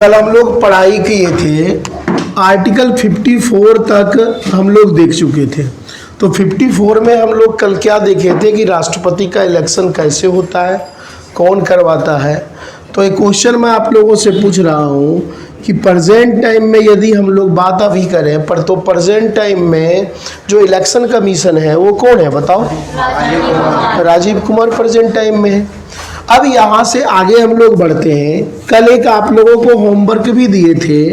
कल हम लोग पढ़ाई किए थे, आर्टिकल 54 तक हम लोग देख चुके थे। तो 54 में हम लोग कल क्या देखे थे कि राष्ट्रपति का इलेक्शन कैसे होता है, कौन करवाता है। तो एक क्वेश्चन मैं आप लोगों से पूछ रहा हूँ कि प्रेजेंट टाइम में यदि हम लोग बात अभी करें पर तो प्रेजेंट टाइम में जो इलेक्शन कमीशन है वो कौन है बताओ? राजीव कुमार प्रेजेंट टाइम में है। अब यहाँ से आगे हम लोग बढ़ते हैं। कल एक आप लोगों को होमवर्क भी दिए थे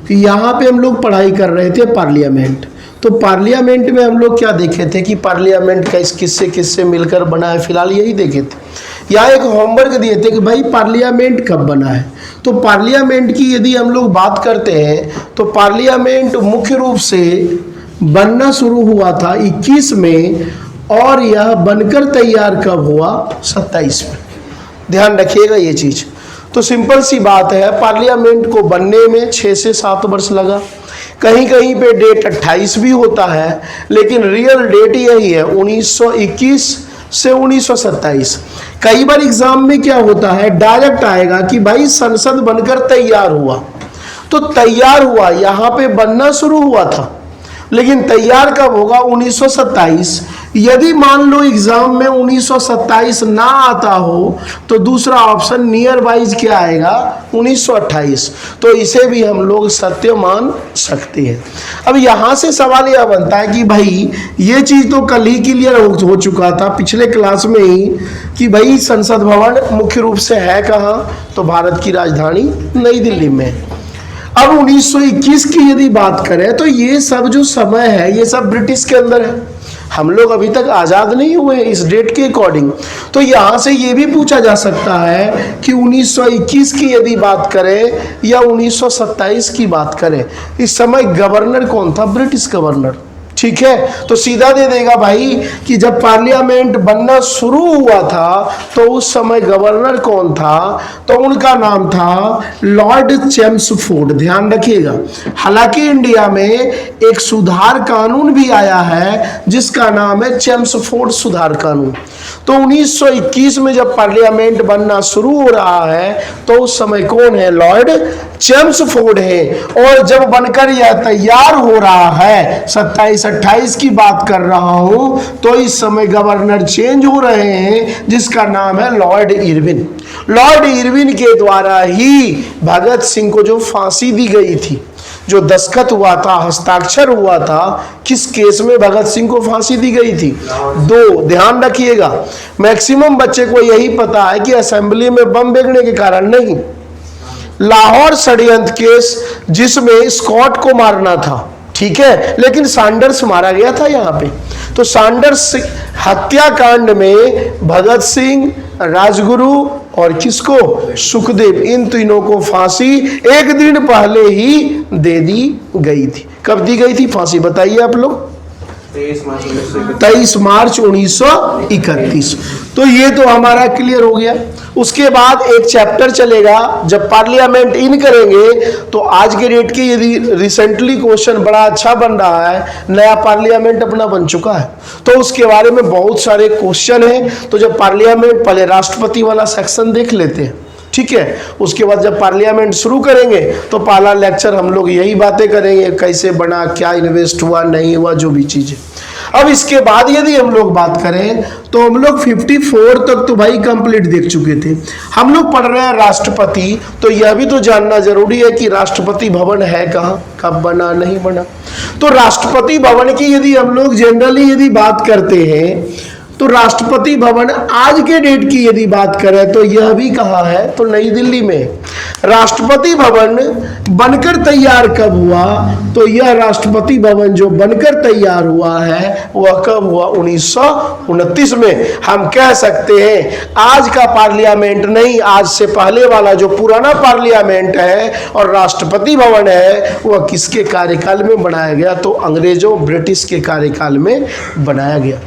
कि यहाँ पे हम लोग पढ़ाई कर रहे थे पार्लियामेंट। तो पार्लियामेंट में हम लोग क्या देखे थे कि पार्लियामेंट का किससे किससे मिलकर बना है, फिलहाल यही देखे थे। यहाँ एक होमवर्क दिए थे कि भाई पार्लियामेंट कब बना है। तो पार्लियामेंट की यदि हम लोग बात करते हैं तो पार्लियामेंट मुख्य रूप से बनना शुरू हुआ था 21 में और यह बनकर तैयार कब हुआ? 27 में। ध्यान रखिएगा ये चीज। तो सिंपल सी बात है, पार्लियामेंट को बनने में 6 से 7 वर्ष लगा। कहीं कहीं पे डेट 28 भी होता है, लेकिन रियल डेट यही है 1921 से 1927। कई बार एग्जाम में क्या होता है, डायरेक्ट आएगा कि भाई संसद बनकर तैयार हुआ। तो तैयार हुआ यहाँ पे बनना शुरू हुआ था, लेकिन तैयार कब होगा? 1927। यदि मान लो एग्जाम में 1927 ना आता हो तो दूसरा ऑप्शन नियर वाइज क्या आएगा? 1928। तो इसे भी हम लोग सत्य मान सकते हैं। अब यहाँ से सवाल यह बनता है कि भाई ये चीज तो कल ही क्लियर हो चुका था पिछले क्लास में ही कि भाई संसद भवन मुख्य रूप से है कहाँ? तो भारत की राजधानी नई दिल्ली में। अब 1921 की यदि बात करें तो ये सब जो समय है ये सब ब्रिटिश के अंदर है। हम लोग अभी तक आज़ाद नहीं हुए इस डेट के अकॉर्डिंग। तो यहाँ से ये भी पूछा जा सकता है कि 1921 की यदि बात करें या 1927 की बात करें, इस समय गवर्नर कौन था? British governor. ठीक है, तो सीधा दे देगा भाई कि जब पार्लियामेंट बनना शुरू हुआ था तो उस समय गवर्नर कौन था? तो उनका नाम था लॉर्ड चेम्सफोर्ड। ध्यान रखिएगा। हालांकि इंडिया में एक सुधार कानून भी आया है जिसका नाम है चेम्सफोर्ड सुधार कानून। तो 1921 में जब पार्लियामेंट बनना शुरू हो रहा है तो उस समय कौन है? लॉर्ड चेम्सफोर्ड है। और जब बनकर यह तैयार हो रहा है 27-28 की बात कर रहा हूं, तो इस समय गवर्नर चेंज हो रहे हैं जिसका नाम है लॉर्ड इरविन। लॉर्ड इरविन के द्वारा ही भगत सिंह को जो फांसी दी गई थी, जो दस्तखत हुआ था, हस्ताक्षर हुआ था, किस केस में भगत सिंह को फांसी दी गई थी? 2। ध्यान रखिएगा, मैक्सिमम बच्चे को यही पता है कि असेंबली में बम फेंकने के कारण नहीं, लाहौर षड्यंत्र केस जिसमें स्कॉट को मारना था। ठीक है, लेकिन सैंडर्स मारा गया था यहाँ पे। तो सैंडर्स हत्याकांड में भगत सिंह, राजगुरु और किसको? सुखदेव, इन तीनों को फांसी एक दिन पहले ही दे दी गई थी। कब दी गई थी फांसी बताइए आप लोग? 23 मार्च 1931। तो ये तो हमारा क्लियर हो गया। उसके बाद एक चैप्टर चलेगा जब पार्लियामेंट इन करेंगे तो आज के डेट के यदि रिसेंटली क्वेश्चन बड़ा अच्छा बन रहा है, नया पार्लियामेंट अपना बन चुका है तो उसके बारे में बहुत सारे क्वेश्चन हैं। तो जब पार्लियामेंट, पहले राष्ट्रपति वाला सेक्शन देख लेते हैं, ठीक है। उसके बाद जब पार्लियामेंट शुरू करेंगे तो पहला लेक्चर हम लोग यही बातें करेंगे, कैसे बना, क्या इन्वेस्ट हुआ, नहीं हुआ, जो भी चीजें। अब इसके बाद यदि हम लोग बात करें तो हम लोग 54 तक तो भाई कंप्लीट देख चुके थे। हम लोग पढ़ रहे हैं राष्ट्रपति। तो यह भी तो जानना जरूरी है कि राष्ट्रपति भवन है कहाँ, कब बना, नहीं बना। तो राष्ट्रपति भवन की यदि हम लोग जनरली यदि बात करते हैं तो राष्ट्रपति भवन आज के डेट की यदि बात करें तो यह भी कहाँ है? तो नई दिल्ली में। राष्ट्रपति भवन बनकर तैयार कब हुआ? तो यह राष्ट्रपति भवन जो बनकर तैयार हुआ है वह कब हुआ? 1929 में। हम कह सकते हैं आज का पार्लियामेंट नहीं, आज से पहले वाला जो पुराना पार्लियामेंट है और राष्ट्रपति भवन है वह किसके कार्यकाल में बनाया गया? तो अंग्रेजों, ब्रिटिश के कार्यकाल में बनाया गया।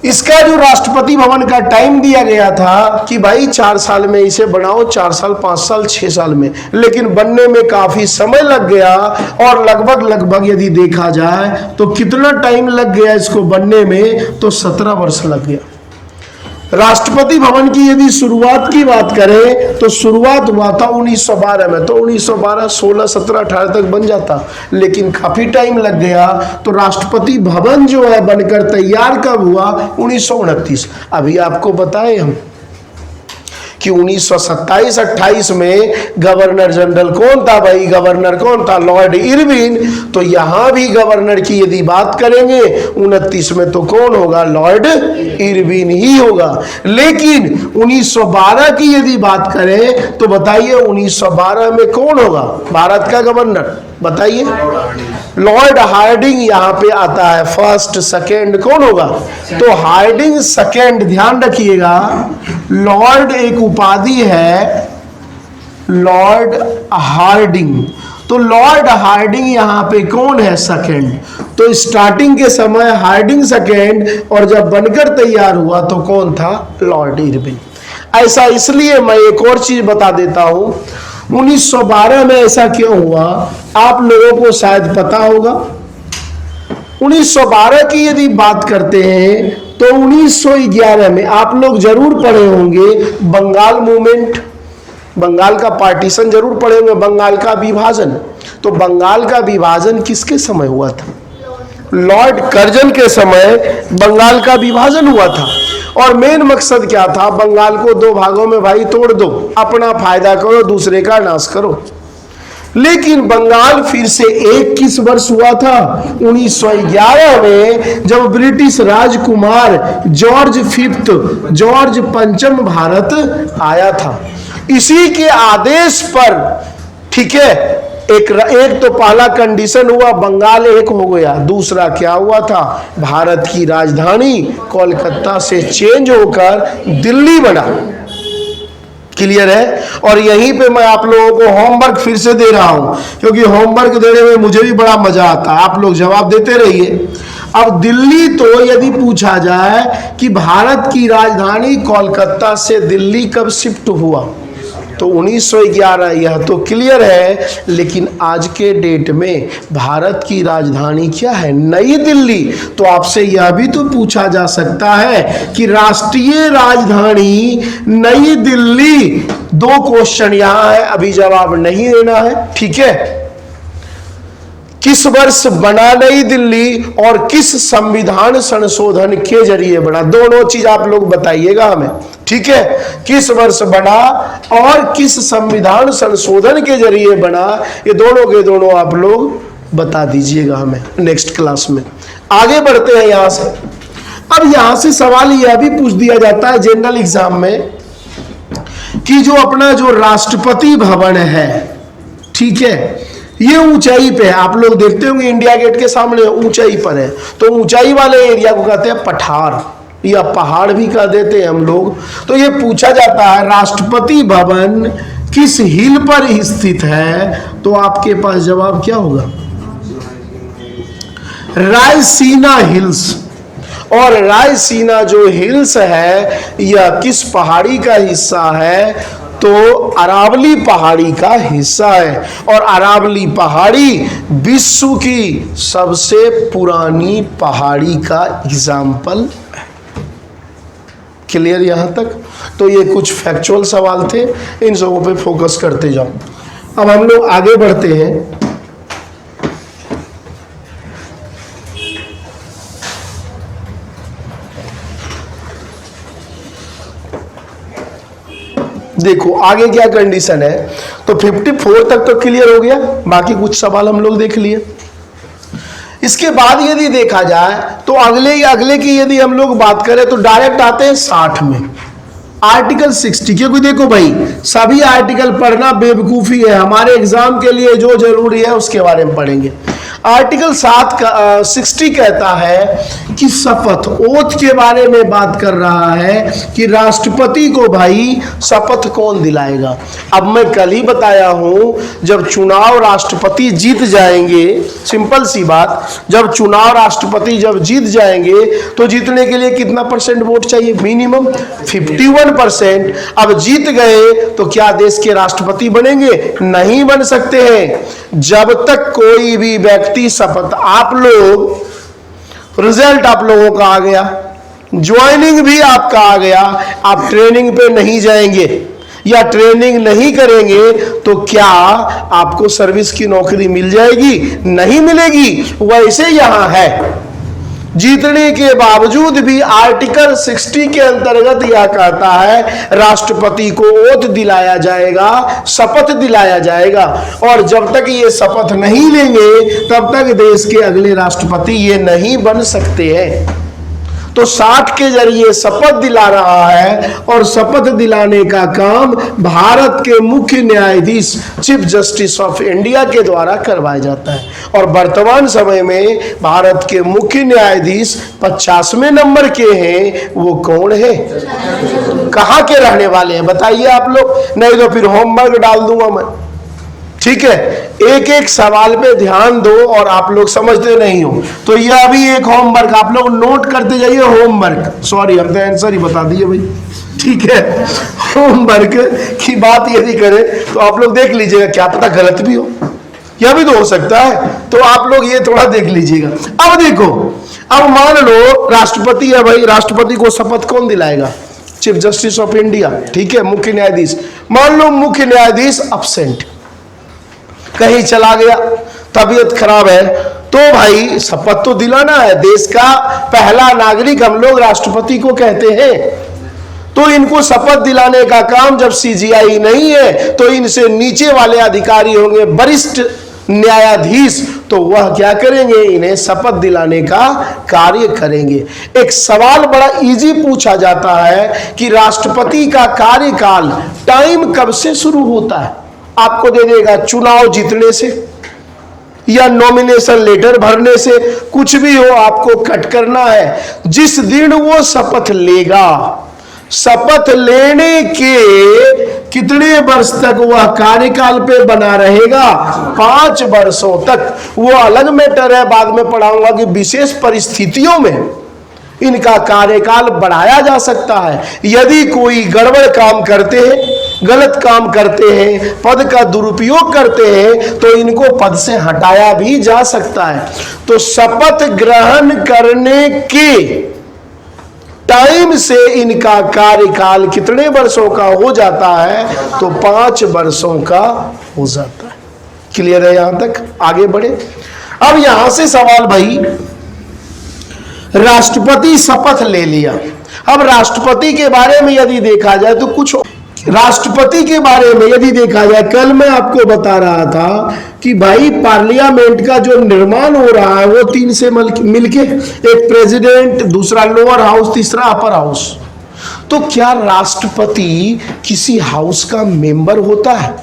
इसका जो राष्ट्रपति भवन का टाइम दिया गया था कि भाई 4 साल में इसे बनाओ, 4 साल, 5 साल, 6 साल में, लेकिन बनने में काफी समय लग गया। और लगभग यदि देखा जाए तो कितना टाइम लग गया इसको बनने में? तो 17 वर्ष लग गया। राष्ट्रपति भवन की यदि शुरुआत की बात करें तो शुरुआत हुआ था 1912 में, तो 1912, 16, 17, 18 तक बन जाता, लेकिन काफी टाइम लग गया। तो राष्ट्रपति भवन जो है बनकर तैयार कब हुआ? 1929। अभी आपको बताए हम कि 1927-28 में गवर्नर जनरल कौन था भाई? गवर्नर कौन था? Lord Irwin. तो यहां भी गवर्नर की यदि बात करेंगे 29 में तो कौन होगा? लॉर्ड इरविन ही होगा। लेकिन 1912 की यदि बात करें तो बताइए 1912 में कौन होगा भारत का गवर्नर? बताइए। लॉर्ड हार्डिंग यहां पे आता है। फर्स्ट सेकेंड कौन होगा? तो हार्डिंग सेकेंड, ध्यान रखिएगा। लॉर्ड एक उपाधि है, लॉर्ड हार्डिंग। तो लॉर्ड हार्डिंग यहां पे कौन है? सेकेंड। तो स्टार्टिंग के समय हार्डिंग सेकेंड, और जब बनकर तैयार हुआ तो कौन था? Lord Irwin. ऐसा इसलिए मैं एक और चीज बता देता हूं, 1912 में ऐसा क्यों हुआ आप लोगों को शायद पता होगा। 1912 की यदि बात करते हैं तो 1911 में आप लोग जरूर पढ़े होंगे बंगाल मूवमेंट, बंगाल का पार्टीशन जरूर पढ़े होंगे, बंगाल का विभाजन। तो बंगाल का विभाजन किसके समय हुआ था? लॉर्ड कर्जन के समय बंगाल का विभाजन हुआ था। और मेन मकसद क्या था? बंगाल को दो भागों में भाई तोड़ दो, अपना फायदा करो, दूसरे का नाश करो। लेकिन बंगाल फिर से एक किस वर्ष हुआ था? 1911 में, जब ब्रिटिश राजकुमार जॉर्ज पंचम भारत आया था। इसी के आदेश पर, ठीक है, एक तो पहला कंडीशन हुआ बंगाल एक हो गया। दूसरा क्या हुआ था? भारत की राजधानी कोलकाता से चेंज होकर दिल्ली बना। क्लियर है? और यहीं पे मैं आप लोगों को होमवर्क फिर से दे रहा हूं, क्योंकि होमवर्क देने में मुझे भी बड़ा मजा आता है। आप लोग जवाब देते रहिए। अब दिल्ली, तो यदि पूछा जाए कि भारत की राजधानी कोलकाता से दिल्ली कब शिफ्ट हुआ तो 1911, यह तो क्लियर है। लेकिन आज के डेट में भारत की राजधानी क्या है? नई दिल्ली। तो आपसे यह भी तो पूछा जा सकता है कि राष्ट्रीय राजधानी नई दिल्ली, दो क्वेश्चन यहां है, अभी जवाब नहीं देना है, ठीक है। किस वर्ष बना नई दिल्ली और किस संविधान संशोधन के जरिए बना? दोनों चीज आप लोग बताइएगा हमें, ठीक है। किस वर्ष बना और किस संविधान संशोधन के जरिए बना, ये दोनों के दोनों आप लोग बता दीजिएगा हमें नेक्स्ट क्लास में। आगे बढ़ते हैं यहां से। अब यहां से सवाल यह भी पूछ दिया जाता है जनरल एग्जाम में कि जो अपना जो राष्ट्रपति भवन है, ठीक है, ये ऊंचाई पे है। आप लोग देखते होंगे इंडिया गेट के सामने ऊंचाई पर है। तो ऊंचाई वाले एरिया को कहते हैं पठार, या पहाड़ भी कह देते हैं हम लोग। तो ये पूछा जाता है राष्ट्रपति भवन किस हिल पर स्थित है, तो आपके पास जवाब क्या होगा? रायसीना हिल्स। और रायसीना जो हिल्स है यह किस पहाड़ी का हिस्सा है? तो अरावली पहाड़ी का हिस्सा है। और अरावली पहाड़ी विश्व की सबसे पुरानी पहाड़ी का एग्जाम्पल। क्लियर यहां तक? तो ये कुछ फैक्चुअल सवाल थे, इन सबों पे फोकस करते जाओ। अब हम लोग आगे बढ़ते हैं। देखो आगे क्या कंडीशन है। तो 54 तक तो क्लियर हो गया, बाकी कुछ सवाल हम लोग देख लिए। इसके बाद यदि देखा जाए तो अगले की यदि हम लोग बात करें तो डायरेक्ट आते हैं 60 में, आर्टिकल 60। क्योंकि देखो भाई, सभी आर्टिकल पढ़ना बेवकूफ़ी है। हमारे एग्जाम के लिए जो जरूरी है उसके बारे में पढ़ेंगे। आर्टिकल 60 कहता है कि शपथ, ओथ के बारे में बात कर रहा है कि राष्ट्रपति को भाई शपथ कौन दिलाएगा। अब मैं कल ही बताया हूं, जब चुनाव राष्ट्रपति जीत जाएंगे, सिंपल सी बात, जब चुनाव राष्ट्रपति जब जीत जाएंगे तो जीतने के लिए कितना % वोट चाहिए? मिनिमम 51%। अब जीत गए तो क्या देश के राष्ट्रपति बनेंगे? नहीं बन सकते हैं जब तक कोई भी व्यक्ति शपथ, आप लोग रिजल्ट आप लोगों का आ गया, ज्वाइनिंग भी आपका आ गया, आप ट्रेनिंग पे नहीं जाएंगे या ट्रेनिंग नहीं करेंगे तो क्या आपको सर्विस की नौकरी मिल जाएगी? नहीं मिलेगी। वैसे यहां है, जीतने के बावजूद भी आर्टिकल 60 के अंतर्गत यह कहता है राष्ट्रपति को ओथ दिलाया जाएगा, शपथ दिलाया जाएगा, और जब तक ये शपथ नहीं लेंगे तब तक देश के अगले राष्ट्रपति ये नहीं बन सकते हैं। तो 60 के जरिए शपथ दिला रहा है, और शपथ दिलाने का काम भारत के मुख्य न्यायाधीश चीफ जस्टिस ऑफ इंडिया के द्वारा करवाया जाता है। और वर्तमान समय में भारत के मुख्य न्यायाधीश 50वें नंबर के हैं। वो कौन है? कहाँ के रहने वाले हैं बताइए आप लोग, नहीं तो फिर होमवर्क डाल दूंगा मैं। ठीक है, एक एक सवाल पे ध्यान दो, और आप लोग समझते नहीं हो तो यह भी एक होमवर्क, आप लोग नोट करते जाइए। होमवर्क, सॉरी हम तो आंसर ही बता दिए भाई। ठीक है, होमवर्क की बात यदि करें तो आप लोग देख लीजिएगा, क्या पता गलत भी हो, यह भी तो हो सकता है, तो आप लोग ये थोड़ा देख लीजिएगा। अब देखो, अब मान लो राष्ट्रपति है भाई, राष्ट्रपति को शपथ कौन दिलाएगा? Chief justice of India. ठीक है, मुख्य न्यायाधीश। मान लो मुख्य न्यायाधीश अब्सेंट, कहीं चला गया, तबीयत खराब है, तो भाई शपथ तो दिलाना है। देश का पहला नागरिक हम लोग राष्ट्रपति को कहते हैं, तो इनको शपथ दिलाने का काम जब सीजीआई नहीं है तो इनसे नीचे वाले अधिकारी होंगे, वरिष्ठ न्यायाधीश, तो वह क्या करेंगे? इन्हें शपथ दिलाने का कार्य करेंगे। एक सवाल बड़ा इजी पूछा जाता है कि राष्ट्रपति का कार्यकाल टाइम कब से शुरू होता है? आपको दे देगा चुनाव जीतने से, या नॉमिनेशन लेटर भरने से, कुछ भी हो आपको कट करना है। जिस दिन वो शपथ लेगा, शपथ लेने के कितने वर्ष तक वह कार्यकाल पे बना रहेगा? 5 वर्षों तक। वो अलग मैटर है, बाद में पढ़ाऊंगा कि विशेष परिस्थितियों में इनका कार्यकाल बढ़ाया जा सकता है। यदि कोई गड़बड़ काम करते हैं, गलत काम करते हैं, पद का दुरुपयोग करते हैं, तो इनको पद से हटाया भी जा सकता है। तो शपथ ग्रहण करने के टाइम से इनका कार्यकाल कितने वर्षों का हो जाता है? तो 5 वर्षों का हो जाता है। क्लियर है यहां तक? आगे बढ़े। अब यहां से सवाल भाई, राष्ट्रपति शपथ ले लिया। अब राष्ट्रपति के बारे में यदि देखा जाए तो कुछ, राष्ट्रपति के बारे में यदि देखा जाए, कल मैं आपको बता रहा था कि भाई पार्लियामेंट का जो निर्माण हो रहा है वो 3 से मिलके, एक प्रेसिडेंट, दूसरा लोअर हाउस, तीसरा अपर हाउस। तो क्या राष्ट्रपति किसी हाउस का मेंबर होता है?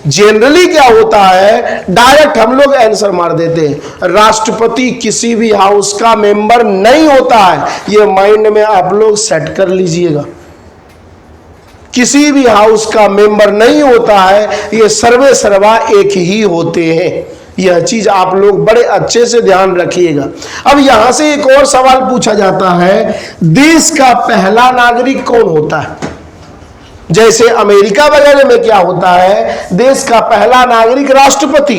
जनरली क्या होता है, डायरेक्ट हम लोग आंसर मार देते हैं, राष्ट्रपति किसी भी हाउस का मेंबर नहीं होता है। ये माइंड में आप लोग सेट कर लीजिएगा, किसी भी हाउस का मेंबर नहीं होता है, ये सर्वे सर्वा एक ही होते हैं। यह चीज आप लोग बड़े अच्छे से ध्यान रखिएगा। अब यहां से एक और सवाल पूछा जाता है, देश का पहला नागरिक कौन होता है? जैसे अमेरिका वगैरह में क्या होता है, देश का पहला नागरिक राष्ट्रपति,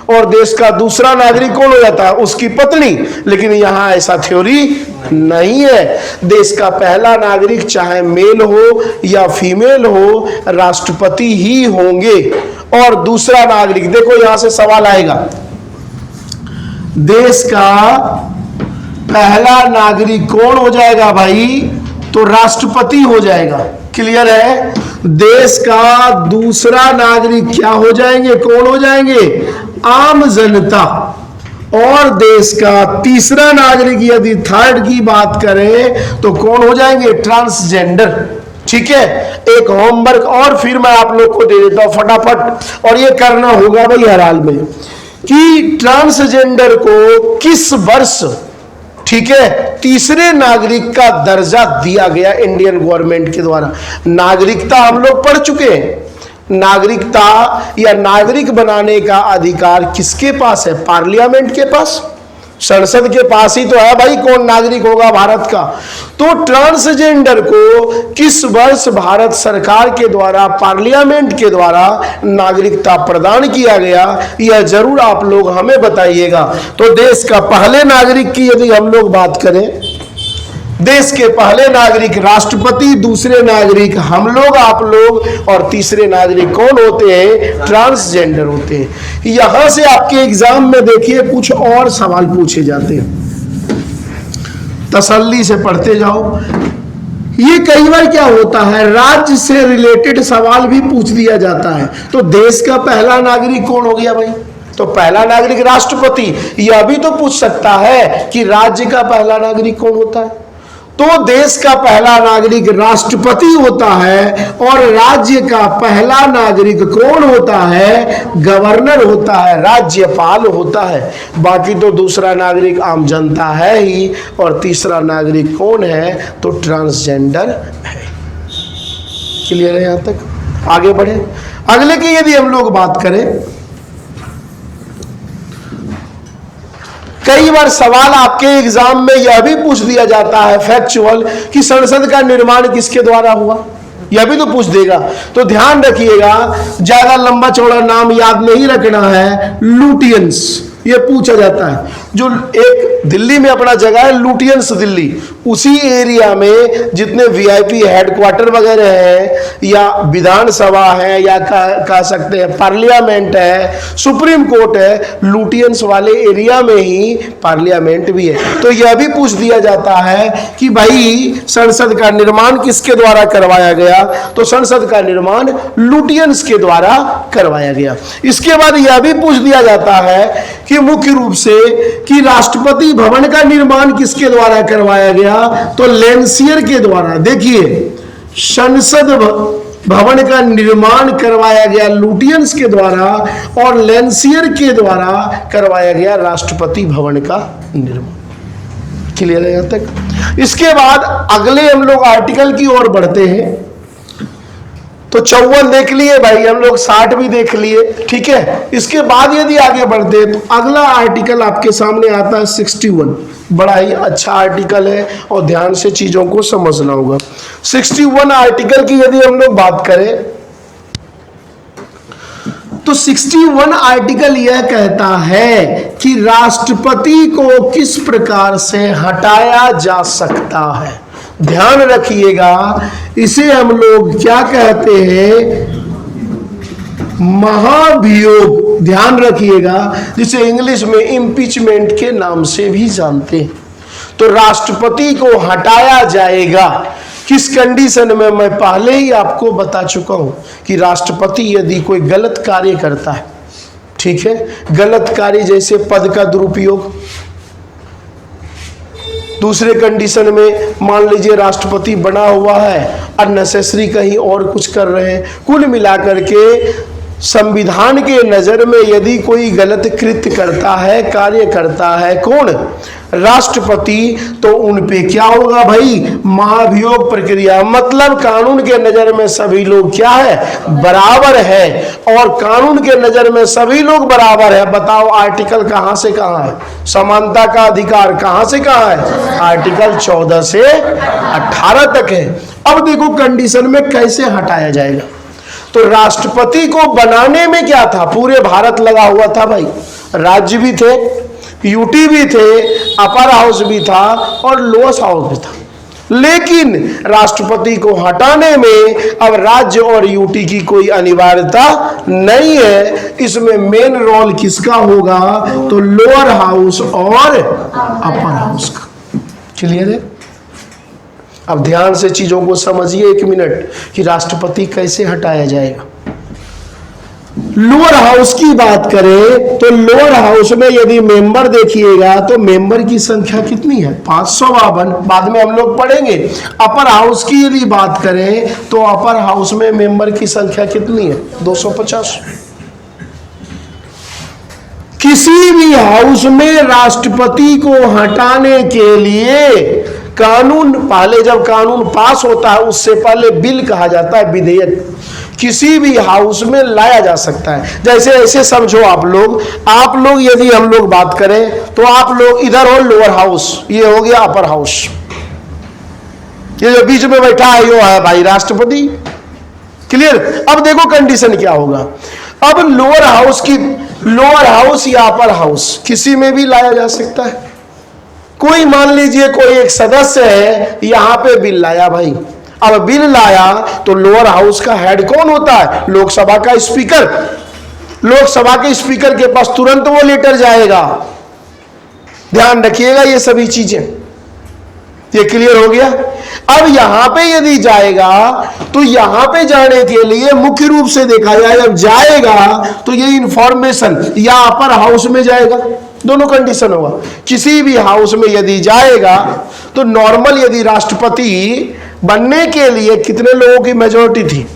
और देश का दूसरा नागरिक कौन हो जाता है? उसकी पत्नी। लेकिन यहां ऐसा थ्योरी नहीं है। देश का पहला नागरिक चाहे मेल हो या फीमेल हो, राष्ट्रपति ही होंगे। और दूसरा नागरिक, देखो यहां से सवाल आएगा, देश का पहला नागरिक कौन हो जाएगा भाई? तो राष्ट्रपति हो जाएगा। क्लियर है? देश का दूसरा नागरिक क्या हो जाएंगे? कौन हो जाएंगे? आम जनता। और देश का तीसरा नागरिक यदि थर्ड की बात करें तो कौन हो जाएंगे? ट्रांसजेंडर। ठीक है, एक होमवर्क और फिर मैं आप लोग को दे देता हूं फटाफट, और ये करना होगा भाई हर हाल में, कि ट्रांसजेंडर को किस वर्ष, ठीक है, तीसरे नागरिक का दर्जा दिया गया इंडियन गवर्नमेंट के द्वारा। नागरिकता हम लोग पढ़ चुके हैं, नागरिकता या नागरिक बनाने का अधिकार किसके पास है? पार्लियामेंट के पास, संसद के पास ही तो है भाई कौन नागरिक होगा भारत का। तो ट्रांसजेंडर को किस वर्ष भारत सरकार के द्वारा, पार्लियामेंट के द्वारा नागरिकता प्रदान किया गया, यह जरूर आप लोग हमें बताइएगा। तो देश का पहले नागरिक की यदि हम लोग बात करें देश के पहले नागरिक राष्ट्रपति, दूसरे नागरिक हम लोग, आप लोग, और तीसरे नागरिक कौन होते हैं? ट्रांसजेंडर होते हैं। यहां से आपके एग्जाम में देखिए कुछ और सवाल पूछे जाते हैं, तसल्ली से पढ़ते जाओ। ये कई बार क्या होता है, राज्य से रिलेटेड सवाल भी पूछ दिया जाता है। तो देश का पहला नागरिक कौन हो गया भाई? तो पहला नागरिक राष्ट्रपति। यह भी तो पूछ सकता है कि राज्य का पहला नागरिक कौन होता है? तो देश का पहला नागरिक राष्ट्रपति होता है, और राज्य का पहला नागरिक कौन होता है? गवर्नर होता है, राज्यपाल होता है। बाकी तो दूसरा नागरिक आम जनता है ही, और तीसरा नागरिक कौन है? तो ट्रांसजेंडर है। क्लियर है यहां तक? आगे बढ़े। अगले की यदि हम लोग बात करें, कई बार सवाल आपके एग्जाम में यह भी पूछ दिया जाता है फैक्चुअल कि संसद का निर्माण किसके द्वारा हुआ, यह भी तो पूछ देगा। तो ध्यान रखिएगा, ज्यादा लंबा चौड़ा नाम याद नहीं रखना है। लुटियंस ये पूछा जाता है। जो एक दिल्ली में अपना जगह है लुटियंस दिल्ली, उसी एरिया में जितने वीआईपी हेडक्वार्टर वगैरह हैं, या विधानसभा है, या कह सकते हैं पार्लियामेंट है, सुप्रीम कोर्ट है, लुटियंस वाले एरिया में ही पार्लियामेंट भी है। तो यह भी पूछ दिया जाता है कि भाई संसद का निर्माण किसके द्वारा करवाया गया? तो संसद का निर्माण लुटियंस के द्वारा करवाया गया। इसके बाद यह भी पूछ दिया जाता है कि मुख्य रूप से कि राष्ट्रपति भवन का निर्माण किसके द्वारा करवाया गया? तो लेंसियर के द्वारा। देखिए, संसद भवन का निर्माण करवाया गया लुटियंस के द्वारा, और लेंसियर के द्वारा करवाया गया राष्ट्रपति भवन का निर्माण। क्लियर है यहां तक? इसके बाद अगले हम लोग आर्टिकल की ओर बढ़ते हैं। तो 54 देख लिए भाई हम लोग, 60 भी देख लिए, ठीक है। इसके बाद यदि आगे बढ़ते हैं तो अगला आर्टिकल आपके सामने आता है 61। बड़ा ही अच्छा आर्टिकल है और ध्यान से चीजों को समझना होगा। 61 आर्टिकल की यदि हम लोग बात करें तो 61 आर्टिकल यह कहता है कि राष्ट्रपति को किस प्रकार से हटाया जा सकता है। ध्यान रखिएगा, इसे हम लोग क्या कहते हैं? महाभियोग। ध्यान रखिएगा, जिसे इंग्लिश में इम्पीचमेंट के नाम से भी जानते हैं। तो राष्ट्रपति को हटाया जाएगा किस कंडीशन में? मैं पहले ही आपको बता चुका हूं कि राष्ट्रपति यदि कोई गलत कार्य करता है, ठीक है, गलत कार्य जैसे पद का दुरुपयोग, दूसरे कंडीशन में मान लीजिए राष्ट्रपति बना हुआ है अननेसेसरी कहीं और कुछ कर रहे हैं, कुल मिलाकर के संविधान के नजर में यदि कोई गलत कृत्य करता है, कार्य करता है कौन? राष्ट्रपति, तो उन पे क्या होगा भाई? महाभियोग प्रक्रिया। मतलब कानून के नजर में सभी लोग क्या है? बराबर है, और कानून के नजर में सभी लोग बराबर है। बताओ आर्टिकल कहां से कहां है? समानता का अधिकार कहां से कहां है? आर्टिकल 14 से 18 तक है। अब देखो कंडीशन में कैसे हटाया जाएगा। तो राष्ट्रपति को बनाने में क्या था? पूरे भारत लगा हुआ था भाई, राज्य भी थे, यूटी भी थे, अपर हाउस भी था, और लोअर हाउस भी था। लेकिन राष्ट्रपति को हटाने में अब राज्य और यूटी की कोई अनिवार्यता नहीं है। इसमें मेन रोल किसका होगा? तो लोअर हाउस और अपर हाउस का। क्लियर है? अब ध्यान से चीजों को समझिए 1 मिनट कि राष्ट्रपति कैसे हटाया जाएगा। लोअर हाउस की बात करें तो लोअर हाउस में यदि मेंबर देखिएगा तो मेंबर की संख्या कितनी है? 552। बाद में हम लोग पढ़ेंगे। अपर हाउस की यदि बात करें तो अपर हाउस में मेंबर की संख्या कितनी है? 250। किसी भी हाउस में राष्ट्रपति को हटाने के लिए कानून, पहले जब कानून पास होता है उससे पहले बिल कहा जाता है, विधेयक, किसी भी हाउस में लाया जा सकता है। जैसे ऐसे समझो आप लोग यदि हम लोग बात करें तो आप लोग इधर हो लोअर हाउस, ये हो गया अपर हाउस, ये जो बीच में बैठा है यो है भाई राष्ट्रपति। क्लियर? अब देखो कंडीशन क्या होगा। अब लोअर हाउस या अपर हाउस किसी में भी लाया जा सकता है। कोई मान लीजिए कोई एक सदस्य है, यहां पे बिल लाया भाई। अब बिल लाया तो लोअर हाउस का हेड कौन होता है? लोकसभा का स्पीकर। लोकसभा के स्पीकर के पास तुरंत वो लेटर जाएगा। ध्यान रखिएगा ये सभी चीजें। ये क्लियर हो गया। अब यहां पे यदि जाएगा तो यहां पे जाने के लिए मुख्य रूप से देखा जाए, जब जाएगा तो ये इंफॉर्मेशन या अपर हाउस में जाएगा, दोनों कंडीशन होगा। किसी भी हाउस में यदि जाएगा तो नॉर्मल यदि राष्ट्रपति बनने के लिए कितने लोगों की मेजोरिटी थी?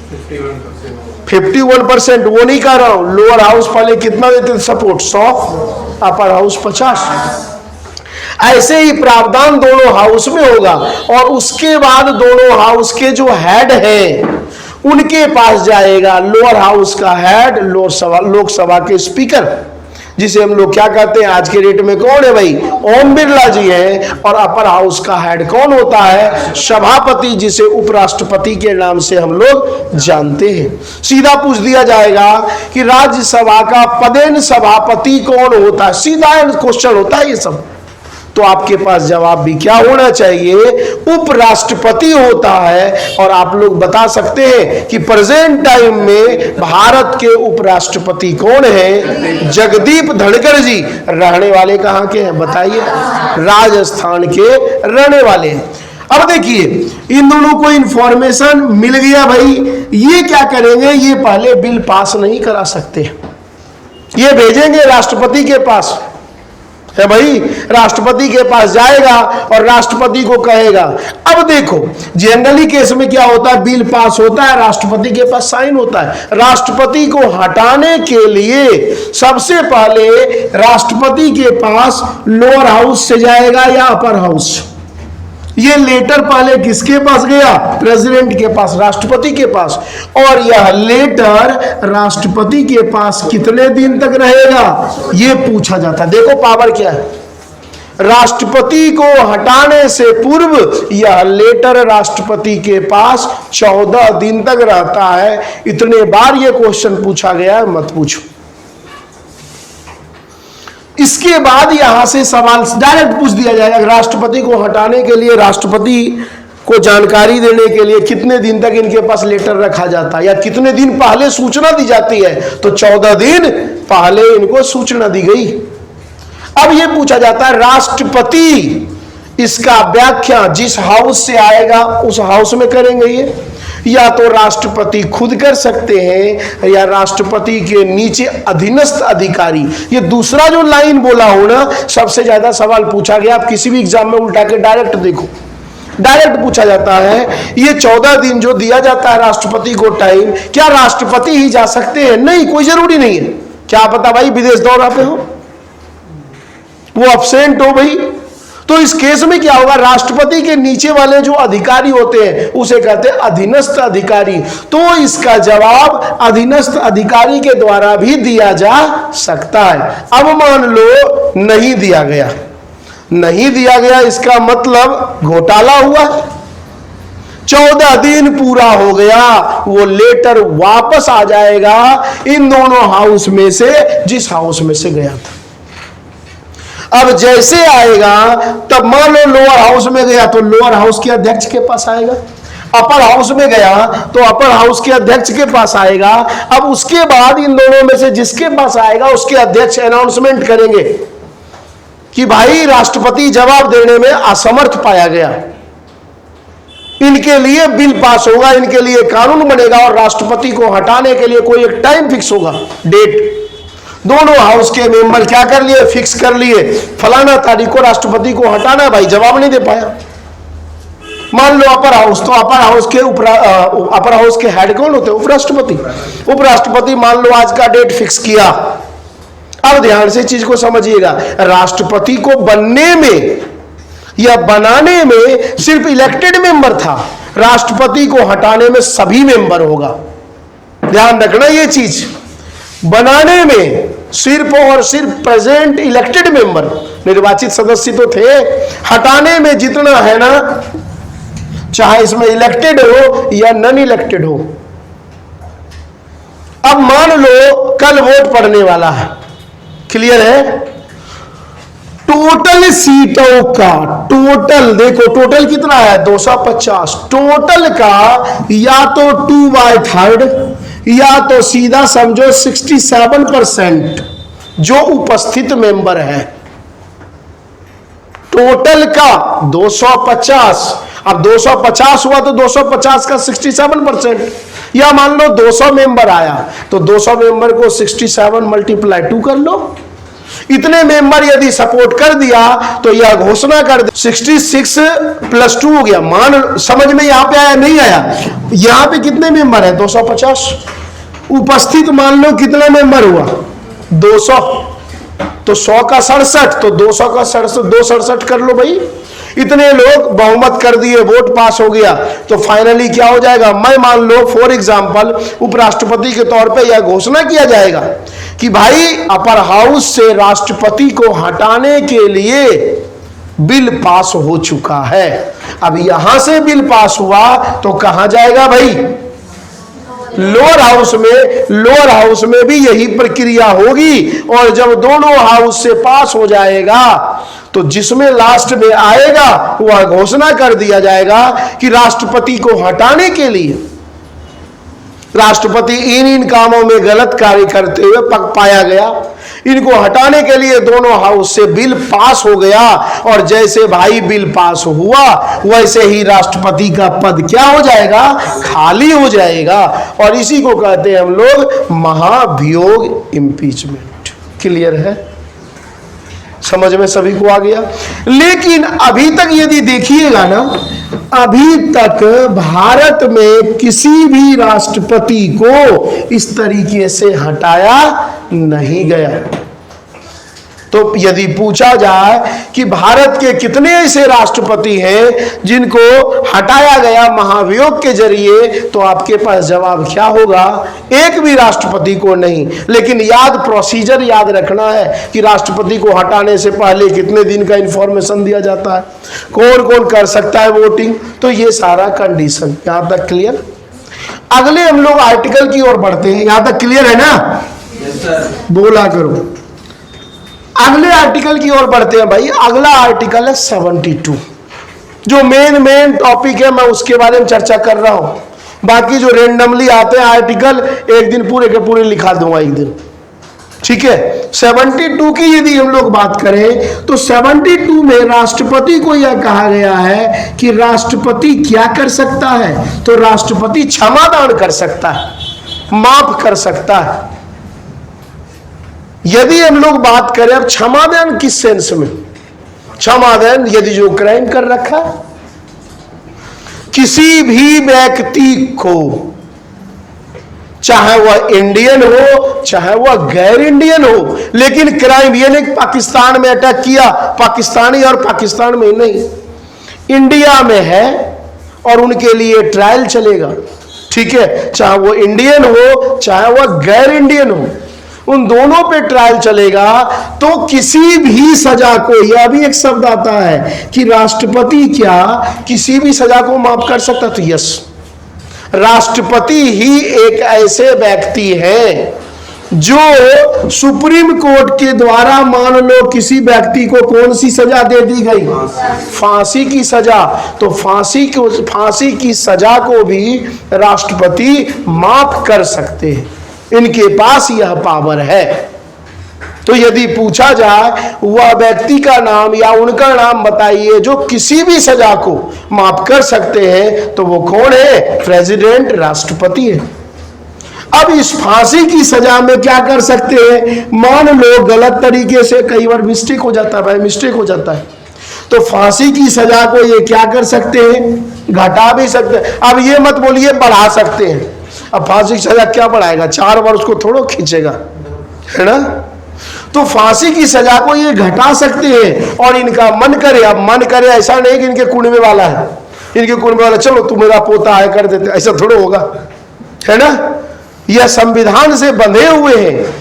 51%। वो नहीं कह रहा हूं, लोअर हाउस पहले कितना देते थे सपोर्ट? 100, upper house 50। ऐसे ही प्रावधान दोनों हाउस में होगा और उसके बाद दोनों हाउस के जो हेड हैं उनके पास जाएगा। लोअर हाउस का हेड लोकसभा के स्पीकर, जिसे हम लोग क्या कहते हैं आज के डेट में, कौन है भाई? ओम बिरला जी हैं। और अपर हाउस का हेड कौन होता है? सभापति, जिसे उपराष्ट्रपति के नाम से हम लोग जानते हैं। सीधा पूछ दिया जाएगा कि राज्यसभा का पदेन सभापति कौन होता है? सीधा क्वेश्चन होता है ये सब। तो आपके पास जवाब भी क्या होना चाहिए? उपराष्ट्रपति होता है। और आप लोग बता सकते हैं कि प्रेजेंट टाइम में भारत के उपराष्ट्रपति कौन है? जगदीप धनखड़ जी। रहने वाले कहाँ के हैं बताइए? राजस्थान के रहने वाले हैं। अब देखिए, इन दोनों को इंफॉर्मेशन मिल गया भाई। ये क्या करेंगे? ये पहले बिल पास नहीं करा सकते, ये भेजेंगे राष्ट्रपति के पास है भाई। राष्ट्रपति के पास जाएगा और राष्ट्रपति को कहेगा। अब देखो, जनरली केस में क्या होता है? बिल पास होता है, राष्ट्रपति के पास साइन होता है। राष्ट्रपति को हटाने के लिए सबसे पहले राष्ट्रपति के पास लोअर हाउस से जाएगा या अपर हाउस? ये लेटर पहले किसके पास गया? प्रेसिडेंट के पास, राष्ट्रपति के पास। और यह लेटर राष्ट्रपति के पास कितने दिन तक रहेगा? ये पूछा जाता है। देखो पावर क्या है। राष्ट्रपति को हटाने से पूर्व यह लेटर राष्ट्रपति के पास 14 दिन तक रहता है। इतने बार यह क्वेश्चन पूछा गया, मत पूछो। इसके बाद यहां से सवाल डायरेक्ट पूछ दिया जाएगा, राष्ट्रपति को हटाने के लिए, राष्ट्रपति को जानकारी देने के लिए कितने दिन तक इनके पास लेटर रखा जाता है, या कितने दिन पहले सूचना दी जाती है? तो 14 दिन पहले इनको सूचना दी गई। अब यह पूछा जाता है, राष्ट्रपति इसका व्याख्या जिस हाउस से आएगा उस हाउस में करेंगे ये, या तो राष्ट्रपति खुद कर सकते हैं या राष्ट्रपति के नीचे अधीनस्थ अधिकारी। ये दूसरा जो लाइन बोला हो ना, सबसे ज्यादा सवाल पूछा गया। आप किसी भी एग्जाम में उल्टा के डायरेक्ट देखो, डायरेक्ट पूछा जाता है। ये 14 दिन जो दिया जाता है राष्ट्रपति को टाइम, क्या राष्ट्रपति ही जा सकते हैं? नहीं, कोई जरूरी नहीं है। क्या पता भाई विदेश दौरा पे हो, वो अब्सेंट हो भाई, तो इस केस में क्या होगा? राष्ट्रपति के नीचे वाले जो अधिकारी होते हैं उसे कहते हैं अधीनस्थ अधिकारी। तो इसका जवाब अधीनस्थ अधिकारी के द्वारा भी दिया जा सकता है। अब मान लो नहीं दिया गया, नहीं दिया गया, इसका मतलब घोटाला हुआ। 14 दिन पूरा हो गया, वो लेटर वापस आ जाएगा इन दोनों हाउस में से जिस हाउस में से गया था। अब जैसे आएगा, तब मान लो लोअर हाउस में गया तो लोअर हाउस के अध्यक्ष के पास आएगा, अपर हाउस में गया तो अपर हाउस के अध्यक्ष के पास आएगा। अब उसके बाद इन दोनों में से जिसके पास आएगा उसके अध्यक्ष अनाउंसमेंट करेंगे कि भाई राष्ट्रपति जवाब देने में असमर्थ पाया गया, इनके लिए बिल पास होगा, इनके लिए कानून बनेगा और राष्ट्रपति को हटाने के लिए कोई एक टाइम फिक्स होगा, डेट। दोनों हाउस के मेंबर क्या कर लिए? फिक्स कर लिए, फलाना तारीख को राष्ट्रपति को हटाना है। भाई जवाब नहीं दे पाया। मान लो अपर हाउस, तो अपर हाउस के हेड कौन होते हैं? उपराष्ट्रपति। उपराष्ट्रपति मान लो आज का डेट फिक्स किया। अब ध्यान से चीज को समझिएगा, राष्ट्रपति को बनने में या बनाने में सिर्फ इलेक्टेड मेंबर था, राष्ट्रपति को हटाने में सभी मेंबर होगा। ध्यान रखना ये चीज, बनाने में सिर्फ और सिर्फ प्रेजेंट इलेक्टेड मेंबर, निर्वाचित सदस्य तो थे, हटाने में जितना है ना, चाहे इसमें इलेक्टेड हो या नॉन इलेक्टेड हो। अब मान लो कल वोट पड़ने वाला है, क्लियर है? टोटल सीटों का टोटल देखो, टोटल कितना है 250, टोटल का या तो 2/3 या तो सीधा समझो 67% जो उपस्थित मेंबर है। टोटल का 250, अब 250 हुआ तो 250 का 67%, या मान लो 200 मेंबर आया तो 200 मेंबर को 67 × 2 कर लो। इतने मेंबर यदि सपोर्ट कर दिया तो यह घोषणा कर दे 66 + 2 हो गया। मान समझ में यहां पे आया नहीं आया? यहां पे कितने मेंबर है 250, उपस्थित मान लो कितना मेंबर हुआ 200, तो 100 का 67, तो 200 का 267 कर लो भाई। इतने लोग बहुमत कर दिए, वोट पास हो गया, तो फाइनली क्या हो जाएगा? मैं मान लो फॉर एग्जांपल उपराष्ट्रपति के तौर पे यह घोषणा किया जाएगा कि भाई अपर हाउस से राष्ट्रपति को हटाने के लिए बिल पास हो चुका है। अब यहां से बिल पास हुआ तो कहां जाएगा भाई? लोअर हाउस में भी यही प्रक्रिया होगी, और जब दोनों हाउस से पास हो जाएगा तो जिसमें लास्ट में आएगा वह घोषणा कर दिया जाएगा कि राष्ट्रपति को हटाने के लिए, राष्ट्रपति इन कामों में गलत कार्य करते हुए पाया गया, इनको हटाने के लिए दोनों हाउस से बिल पास हो गया, और जैसे भाई बिल पास हुआ वैसे ही राष्ट्रपति का पद क्या हो जाएगा? खाली हो जाएगा। और इसी को कहते हैं हम लोग महाभियोग, इम्पीचमेंट। क्लियर है? समझ में सभी को आ गया? लेकिन अभी तक यदि देखिएगा ना, अभी तक भारत में किसी भी राष्ट्रपति को इस तरीके से हटाया नहीं गया। तो यदि पूछा जाए कि भारत के कितने ऐसे राष्ट्रपति हैं जिनको हटाया गया महाभियोग के जरिए, तो आपके पास जवाब क्या होगा? एक भी राष्ट्रपति को नहीं। लेकिन प्रोसीजर याद रखना है कि राष्ट्रपति को हटाने से पहले कितने दिन का इंफॉर्मेशन दिया जाता है, कौन कौन कर सकता है वोटिंग, तो ये सारा कंडीशन यहां तक क्लियर। अगले हम लोग आर्टिकल की ओर बढ़ते हैं। यहां तक क्लियर है ना? बोला करो। अगले आर्टिकल की ओर बढ़ते हैं भाई। अगला आर्टिकल है 72, जो मेन टॉपिक है, मैं उसके बारे में चर्चा कर रहा हूं। बाकी जो रेंडमली आते हैं आर्टिकल, एक दिन पूरे के पूरे लिखा दूंगा एक दिन, ठीक है। 72 की यदि हम लोग बात करें तो 72 में राष्ट्रपति को यह कहा गया है कि राष्ट्रपति क्या कर सकता है? तो राष्ट्रपति क्षमादान कर सकता है, माफ कर सकता है। यदि हम लोग बात करें अब क्षमादान किस सेंस में? क्षमादान यदि जो क्राइम कर रखा है, किसी भी व्यक्ति को, चाहे वह इंडियन हो चाहे वह गैर इंडियन हो, लेकिन क्राइम ये नहीं पाकिस्तान में अटैक किया, पाकिस्तानी और पाकिस्तान में नहीं, इंडिया में है और उनके लिए ट्रायल चलेगा, ठीक है। चाहे वो इंडियन हो चाहे वह गैर इंडियन हो, उन दोनों पे ट्रायल चलेगा। तो किसी भी सजा को, यह भी एक शब्द आता है कि राष्ट्रपति क्या किसी भी सजा को माफ कर सकता? तो यस, राष्ट्रपति ही एक ऐसे व्यक्ति हैं जो सुप्रीम कोर्ट के द्वारा, मान लो किसी व्यक्ति को कौन सी सजा दे दी गई? फांसी की सजा। तो फांसी की सजा को भी राष्ट्रपति माफ कर सकते हैं, इनके पास यह पावर है। तो यदि पूछा जाए वह व्यक्ति का नाम या उनका नाम बताइए जो किसी भी सजा को माफ कर सकते हैं, तो वो कौन है? प्रेसिडेंट, राष्ट्रपति है। अब इस फांसी की सजा में क्या कर सकते हैं? मान लो गलत तरीके से, कई बार मिस्टेक हो जाता है भाई, मिस्टेक हो जाता है, तो फांसी की सजा को ये क्या कर सकते हैं? घटा भी सकते हैं। अब ये मत बोलिए बढ़ा सकते हैं। अब फांसी की सजा क्या बढ़ाएगा? 4 वर्ष को थोड़ा खींचेगा, है ना। तो फांसी की सजा को ये घटा सकते हैं, और इनका मन करे, अब मन करे ऐसा नहीं कि इनके कुंडे वाला है, इनके कुंडे वाला चलो तू मेरा पोता है कर देते, ऐसा थोड़ा होगा, है ना। यह संविधान से बंधे हुए हैं।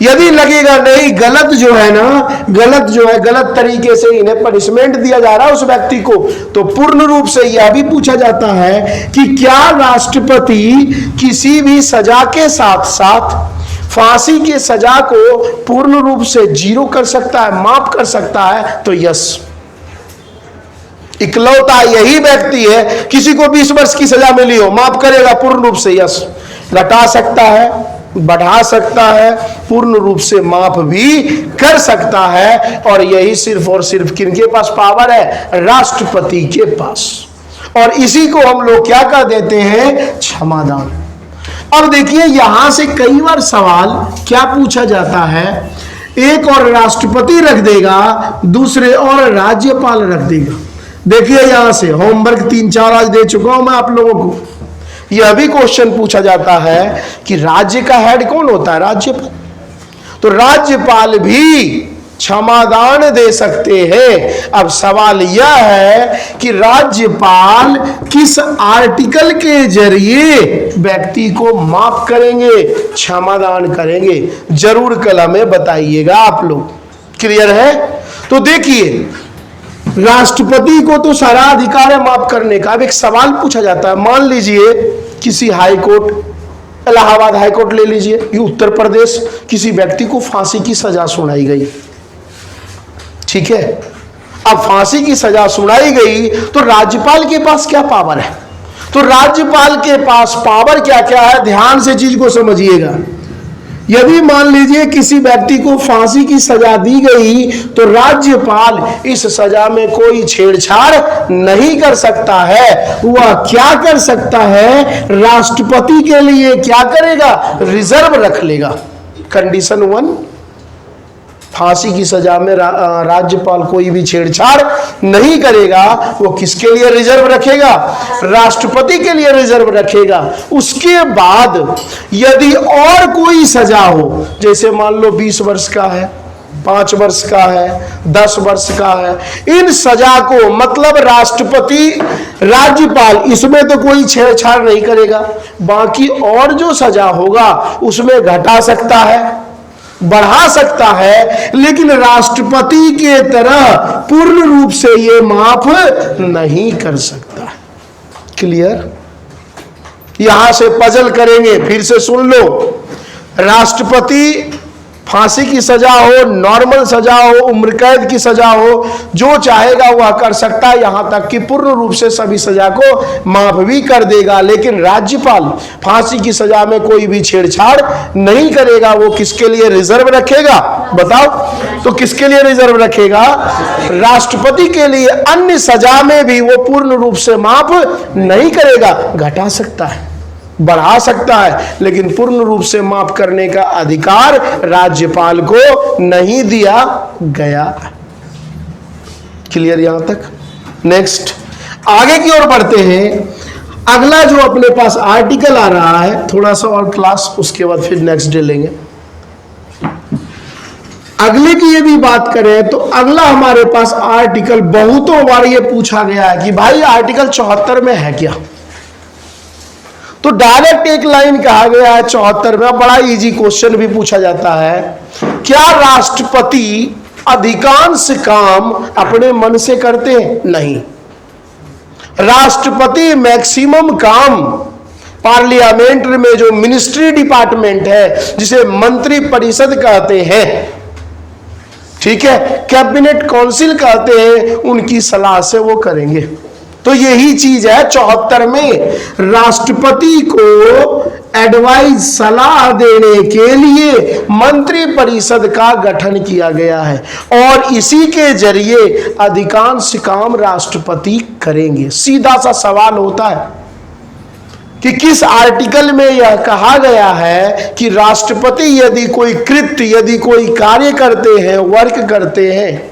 यदि लगेगा नहीं गलत जो है ना, गलत तरीके से इन्हें पनिशमेंट दिया जा रहा है उस व्यक्ति को, तो पूर्ण रूप से यह भी पूछा जाता है कि क्या राष्ट्रपति किसी भी सजा के साथ साथ फांसी की सजा को पूर्ण रूप से जीरो कर सकता है, माफ कर सकता है, तो यस, इकलौता यही व्यक्ति है, किसी को 20 वर्ष की सजा मिली हो, माफ करेगा पूर्ण रूप से, यस। घटा सकता है, बढ़ा सकता है, पूर्ण रूप से माफ भी कर सकता है। और यही सिर्फ और सिर्फ किनके पास पावर है? राष्ट्रपति के पास। और इसी को हम लोग क्या कर देते हैं? क्षमादान। अब देखिए यहां से कई बार सवाल क्या पूछा जाता है, एक और राष्ट्रपति रख देगा, दूसरे और राज्यपाल रख देगा। देखिए यहां से होमवर्क 3-4 आज दे चुका हूं मैं आप लोगों को। यह भी क्वेश्चन पूछा जाता है कि राज्य का हेड कौन होता है? राज्यपाल। तो राज्यपाल भी क्षमादान दे सकते हैं। अब सवाल यह है कि राज्यपाल किस आर्टिकल के जरिए व्यक्ति को माफ करेंगे, क्षमादान करेंगे? जरूर कल हमें बताइएगा आप लोग। क्लियर है? तो देखिए राष्ट्रपति को तो सारा अधिकार है माफ करने का। अब एक सवाल पूछा जाता है, मान लीजिए किसी high court, Allahabad high court ले लीजिए, ये उत्तर प्रदेश, किसी व्यक्ति को फांसी की सजा सुनाई गई, ठीक है। अब फांसी की सजा सुनाई गई तो राज्यपाल के पास क्या पावर है? तो राज्यपाल के पास पावर क्या क्या है, ध्यान से चीज को समझिएगा। यदि मान लीजिए किसी व्यक्ति को फांसी की सजा दी गई तो राज्यपाल इस सजा में कोई छेड़छाड़ नहीं कर सकता है। वह क्या कर सकता है? राष्ट्रपति के लिए क्या करेगा? रिजर्व रख लेगा। कंडीशन 1, फांसी की सजा में राज्यपाल कोई भी छेड़छाड़ नहीं करेगा। वो किसके लिए रिजर्व रखेगा? राष्ट्रपति के लिए रिजर्व रखेगा। उसके बाद यदि और कोई सजा हो, जैसे मान लो 20 वर्ष का है, 5 वर्ष का है, 10 वर्ष का है, इन सजा को मतलब राष्ट्रपति, राज्यपाल इसमें तो कोई छेड़छाड़ नहीं करेगा। बाकी और जो सजा होगा उसमें घटा सकता है, बढ़ा सकता है, लेकिन राष्ट्रपति के तरह पूर्ण रूप से ये माफ नहीं कर सकता। क्लियर? यहां से पजल करेंगे, फिर से सुन लो। राष्ट्रपति फांसी की सजा हो, नॉर्मल सजा हो, उम्र कैद की सजा हो, जो चाहेगा वह कर सकता है, यहां तक कि पूर्ण रूप से सभी सजा को माफ भी कर देगा। लेकिन राज्यपाल फांसी की सजा में कोई भी छेड़छाड़ नहीं करेगा। वो किसके लिए रिजर्व रखेगा? बताओ तो किसके लिए रिजर्व रखेगा? राष्ट्रपति के लिए। अन्य सजा में भी वो पूर्ण रूप से माफ नहीं करेगा, घटा सकता है, बढ़ा सकता है, लेकिन पूर्ण रूप से माफ करने का अधिकार राज्यपाल को नहीं दिया गया। क्लियर यहां तक? नेक्स्ट आगे की ओर बढ़ते हैं। अगला जो अपने पास आर्टिकल आ रहा है, थोड़ा सा और क्लास, उसके बाद फिर नेक्स्ट डे लेंगे। अगले की यदि बात करें तो अगला हमारे पास आर्टिकल बहुतों बार ये पूछा गया है कि भाई आर्टिकल 74 में है क्या? तो डायरेक्ट एक लाइन कहा गया है 74 में। बड़ा इजी क्वेश्चन भी पूछा जाता है, क्या राष्ट्रपति अधिकांश काम अपने मन से करते हैं? नहीं। राष्ट्रपति मैक्सिमम काम पार्लियामेंट में जो मिनिस्ट्री डिपार्टमेंट है, जिसे मंत्री परिषद कहते हैं, ठीक है, कैबिनेट काउंसिल कहते हैं, उनकी सलाह से वो करेंगे। तो यही चीज है 74 में, राष्ट्रपति को एडवाइस, सलाह देने के लिए मंत्री परिषद का गठन किया गया है और इसी के जरिए अधिकांश काम राष्ट्रपति करेंगे। सीधा सा सवाल होता है कि किस आर्टिकल में यह कहा गया है कि राष्ट्रपति यदि कोई कृत्य, यदि कोई कार्य करते हैं, वर्क करते हैं,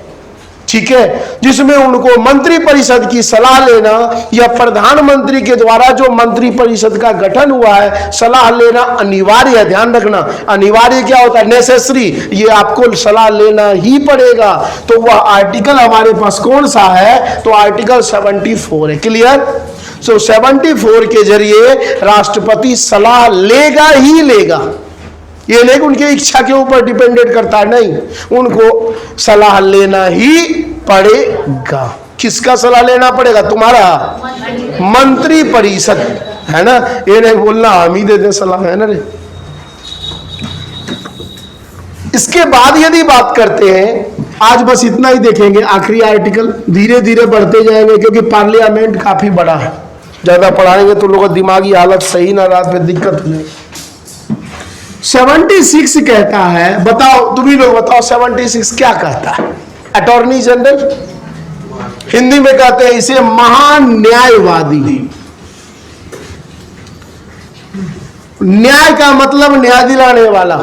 ठीक है, जिसमें उनको मंत्री परिषद की सलाह लेना या प्रधानमंत्री के द्वारा जो मंत्री परिषद का गठन हुआ है सलाह लेना अनिवार्य है। ध्यान रखना, अनिवार्य क्या होता है? नेसेसरी, ये आपको सलाह लेना ही पड़ेगा। तो वह आर्टिकल हमारे पास कौन सा है? तो आर्टिकल 74 है। क्लियर? सो 74 के जरिए राष्ट्रपति सलाह लेगा ही लेगा। ये नहीं उनकी इच्छा के ऊपर डिपेंडेंट करता है, नहीं, उनको सलाह लेना ही पड़ेगा। किसका सलाह लेना पड़ेगा? तुम्हारा मंत्री परिषद, है ना? ये नहीं बोलना हम ही दे दें सलाह, है ना रे? इसके बाद यदि बात करते हैं, आज बस इतना ही देखेंगे, आखिरी आर्टिकल, धीरे धीरे बढ़ते जाएंगे क्योंकि पार्लियामेंट काफी बड़ा है, ज्यादा पढ़ाएंगे तो लोगों की दिमागी हालत सही ना, रात में दिक्कत हो जाएगी। 76 कहता है, बताओ तुम ही लोग बताओ 76 क्या कहता है? अटॉर्नी जनरल, हिंदी में कहते हैं इसे महान्यायवादी। न्याय का मतलब न्याय दिलाने वाला।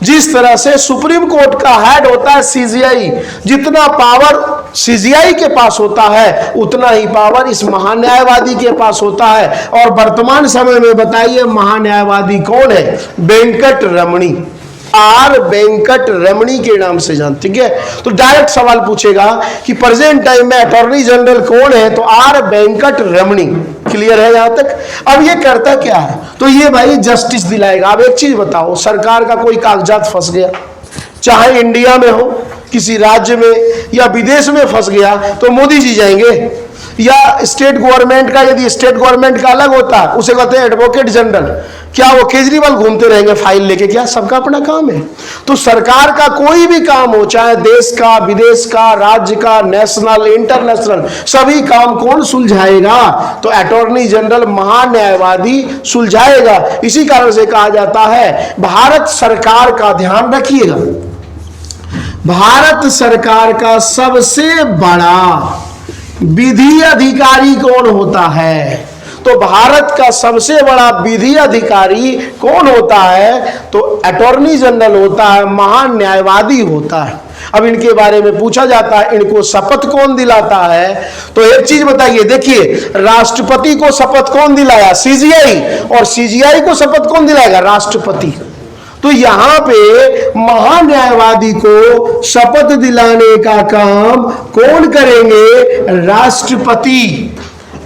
जिस तरह से सुप्रीम कोर्ट का हेड होता है सीजीआई, जितना पावर सीजीआई के पास होता है उतना ही पावर इस महान्यायवादी के पास होता है। और वर्तमान समय में बताइए महान्यायवादी कौन है? वेंकट रमणी, आर वेंकट रमणी के नाम से जानते, ठीक है? तो डायरेक्ट सवाल पूछेगा कि प्रेजेंट टाइम में अटॉर्नी जनरल कौन है, तो आर वेंकट रमणी। क्लियर है यहां तक? अब ये करता क्या है? तो ये भाई जस्टिस दिलाएगा। अब एक चीज बताओ, सरकार का कोई कागजात फंस गया, चाहे इंडिया में हो, किसी राज्य में या विदेश में फंस गया, तो मोदी जी जाएंगे? या स्टेट गवर्नमेंट का, यदि स्टेट गवर्नमेंट का अलग होता है उसे कहते हैं एडवोकेट जनरल, क्या वो केजरीवाल घूमते रहेंगे फाइल लेके? क्या सबका अपना काम है? तो सरकार का कोई भी काम हो, चाहे देश का, विदेश का, राज्य का, नेशनल, इंटरनेशनल, सभी काम कौन सुलझाएगा? तो अटॉर्नी जनरल महान्यायवादी सुलझाएगा। इसी कारण से कहा जाता है भारत सरकार का, ध्यान रखिएगा, भारत सरकार का सबसे बड़ा विधि अधिकारी कौन होता है? तो भारत का सबसे बड़ा विधि अधिकारी कौन होता है? तो अटॉर्नी जनरल होता है, महान्यायवादी होता है। अब इनके बारे में पूछा जाता है, इनको शपथ कौन दिलाता है? तो एक चीज बताइए, देखिए, राष्ट्रपति को शपथ कौन दिलाया? सीजीआई। और सीजीआई को शपथ कौन दिलाएगा? राष्ट्रपति। तो यहां पे महान्यायवादी को शपथ दिलाने का काम कौन करेंगे? राष्ट्रपति।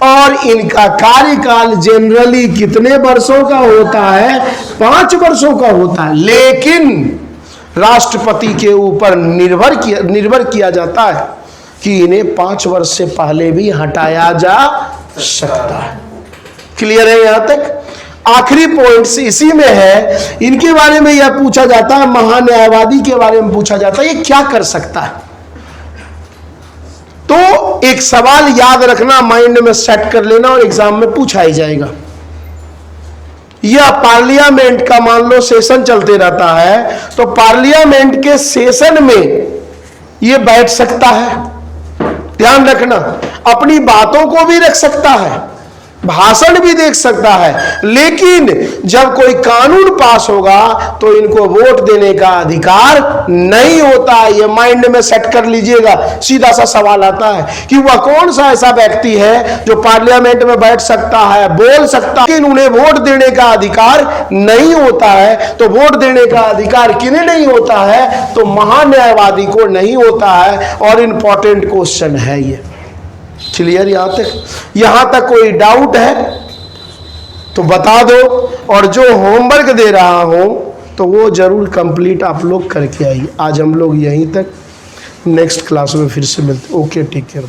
और इनका कार्यकाल जनरली कितने वर्षों का होता है? 5 वर्षों का होता है। लेकिन राष्ट्रपति के ऊपर निर्भर किया जाता है कि इन्हें 5 वर्ष से पहले भी हटाया जा सकता है। क्लियर है यहां तक? आखिरी पॉइंट्स इसी में है, इनके बारे में यह पूछा जाता है, महान्यायवादी के बारे में पूछा जाता है, ये क्या कर सकता है? तो एक सवाल याद रखना, माइंड में सेट कर लेना और एग्जाम में पूछा ही जाएगा। यह पार्लियामेंट का मान लो सेशन चलते रहता है, तो पार्लियामेंट के सेशन में यह बैठ सकता है, ध्यान रखना, अपनी बातों को भी रख सकता है, भाषण भी देख सकता है, लेकिन जब कोई कानून पास होगा तो इनको वोट देने का अधिकार नहीं होता। ये माइंड में सेट कर लीजिएगा। सीधा सा सवाल आता है कि वह कौन सा ऐसा व्यक्ति है जो पार्लियामेंट में बैठ सकता है, बोल सकता है, लेकिन उन्हें वोट देने का अधिकार नहीं होता है। तो वोट देने का अधिकार किन्हें नहीं होता है? तो महान्यायवादी को नहीं होता है। और इंपॉर्टेंट क्वेश्चन है ये। क्लियर यहां तक कोई डाउट है तो बता दो, और जो होमवर्क दे रहा हूं तो वो जरूर कंप्लीट आप लोग करके आइए। आज हम लोग यहीं तक, नेक्स्ट क्लास में फिर से मिलते। Okay, take care.